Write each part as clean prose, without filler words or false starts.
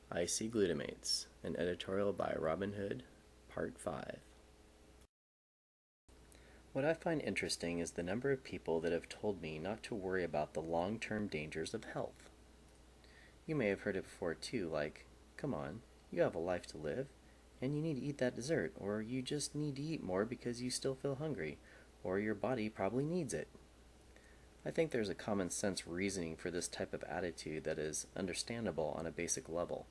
Icy Glutamates, an editorial by Robin Hood, Part 5. What I find interesting is the number of people that have told me not to worry about the long-term dangers of health. You may have heard it before too, like, come on, you have a life to live, and you need to eat that dessert, or you just need to eat more because you still feel hungry, or your body probably needs it. I think there's a common sense reasoning for this type of attitude that is understandable on a basic level.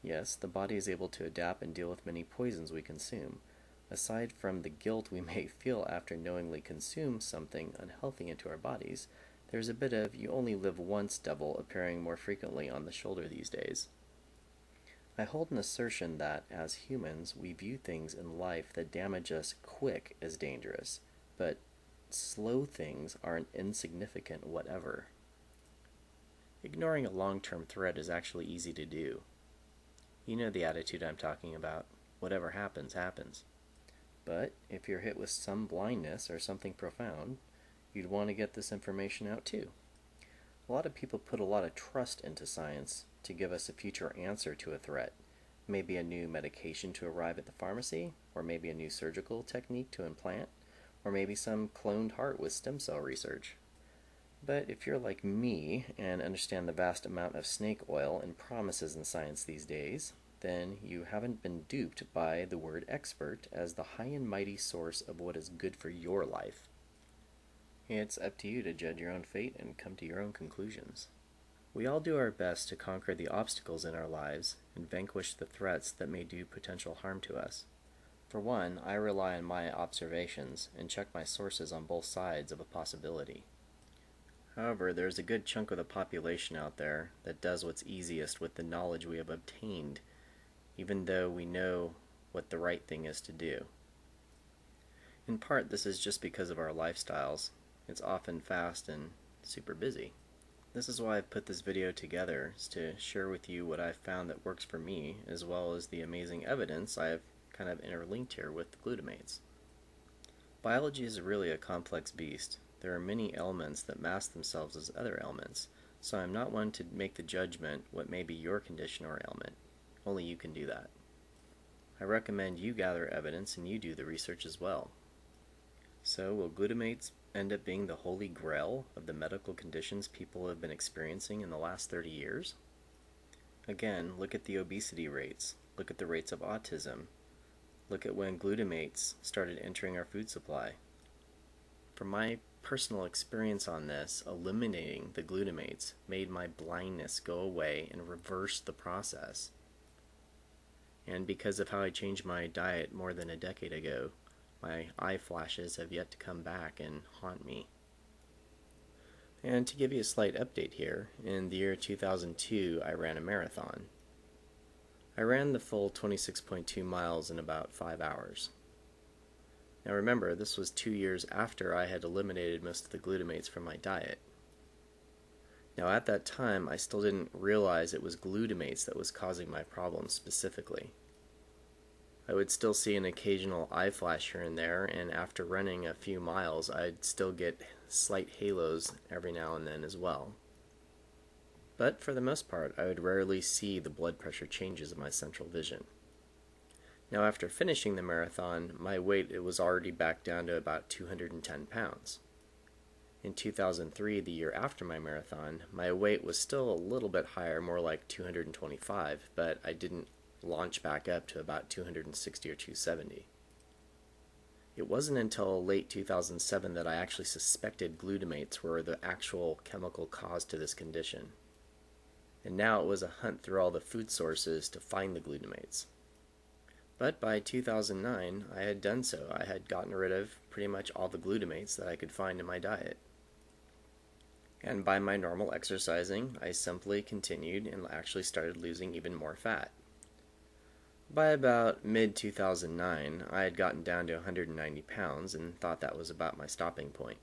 Yes, the body is able to adapt and deal with many poisons we consume. Aside from the guilt we may feel after knowingly consume something unhealthy into our bodies, there's a bit of you only live once devil appearing more frequently on the shoulder these days. I hold an assertion that, as humans, we view things in life that damage us quick as dangerous, but slow things are an insignificant whatever. Ignoring a long-term threat is actually easy to do. You know the attitude I'm talking about. Whatever happens, happens. But if you're hit with some blindness or something profound, you'd want to get this information out too. A lot of people put a lot of trust into science to give us a future answer to a threat. Maybe a new medication to arrive at the pharmacy, or maybe a new surgical technique to implant, or maybe some cloned heart with stem cell research. But if you're like me and understand the vast amount of snake oil and promises in science these days, then you haven't been duped by the word expert as the high and mighty source of what is good for your life. It's up to you to judge your own fate and come to your own conclusions. We all do our best to conquer the obstacles in our lives and vanquish the threats that may do potential harm to us. For one, I rely on my observations and check my sources on both sides of a possibility. However, there's a good chunk of the population out there that does what's easiest with the knowledge we have obtained, even though we know what the right thing is to do. In part, this is just because of our lifestyles. It's often fast and super busy. This is why I've put this video together, is to share with you what I've found that works for me, as well as the amazing evidence I have kind of interlinked here with the glutamates. Biology is really a complex beast. There are many elements that mask themselves as other elements, so I'm not one to make the judgment what may be your condition or ailment. Only you can do that. I recommend you gather evidence and you do the research as well. So, will glutamates end up being the holy grail of the medical conditions people have been experiencing in the last 30 years? Again, look at the obesity rates, look at the rates of autism, look at when glutamates started entering our food supply. From my personal experience on this, eliminating the glutamates made my blindness go away and reverse the process. And because of how I changed my diet more than a decade ago, my eye flashes have yet to come back and haunt me. And to give you a slight update here, in the year 2002 I ran a marathon. I ran the full 26.2 miles in about 5 hours. Now remember, this was 2 years after I had eliminated most of the glutamates from my diet. Now at that time, I still didn't realize it was glutamates that was causing my problems specifically. I would still see an occasional eye flash here and there, and after running a few miles, I'd still get slight halos every now and then as well. But for the most part, I would rarely see the blood pressure changes in my central vision. Now after finishing the marathon, my weight was already back down to about 210 pounds. In 2003, the year after my marathon, my weight was still a little bit higher, more like 225, but I didn't launch back up to about 260 or 270. It wasn't until late 2007 that I actually suspected glutamates were the actual chemical cause to this condition. And now it was a hunt through all the food sources to find the glutamates. But by 2009, I had done so. I had gotten rid of pretty much all the glutamates that I could find in my diet. And by my normal exercising, I simply continued and actually started losing even more fat. By about mid-2009, I had gotten down to 190 pounds and thought that was about my stopping point.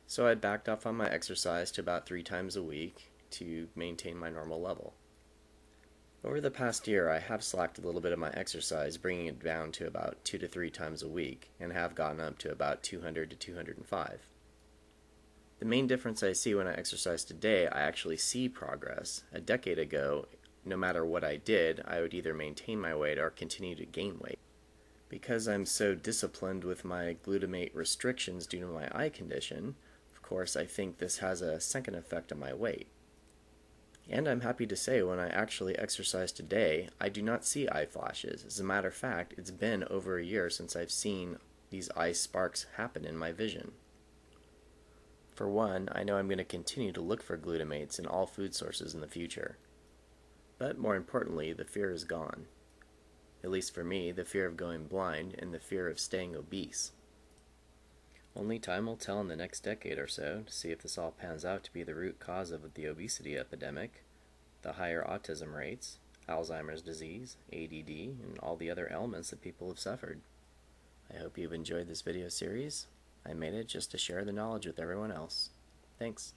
So I backed off on my exercise to about 3 times a week to maintain my normal level. Over the past year, I have slacked a little bit of my exercise, bringing it down to about 2 to 3 times a week, and have gotten up to about 200 to 205. The main difference I see when I exercise today, I actually see progress. A decade ago, no matter what I did, I would either maintain my weight or continue to gain weight. Because I'm so disciplined with my glutamate restrictions due to my eye condition, of course I think this has a second effect on my weight. And I'm happy to say when I actually exercise today, I do not see eye flashes. As a matter of fact, it's been over a year since I've seen these eye sparks happen in my vision. For one, I know I'm going to continue to look for glutamates in all food sources in the future. But more importantly, the fear is gone. At least for me, the fear of going blind and the fear of staying obese. Only time will tell in the next decade or so to see if this all pans out to be the root cause of the obesity epidemic, the higher autism rates, Alzheimer's disease, ADD, and all the other ailments that people have suffered. I hope you've enjoyed this video series. I made it just to share the knowledge with everyone else. Thanks.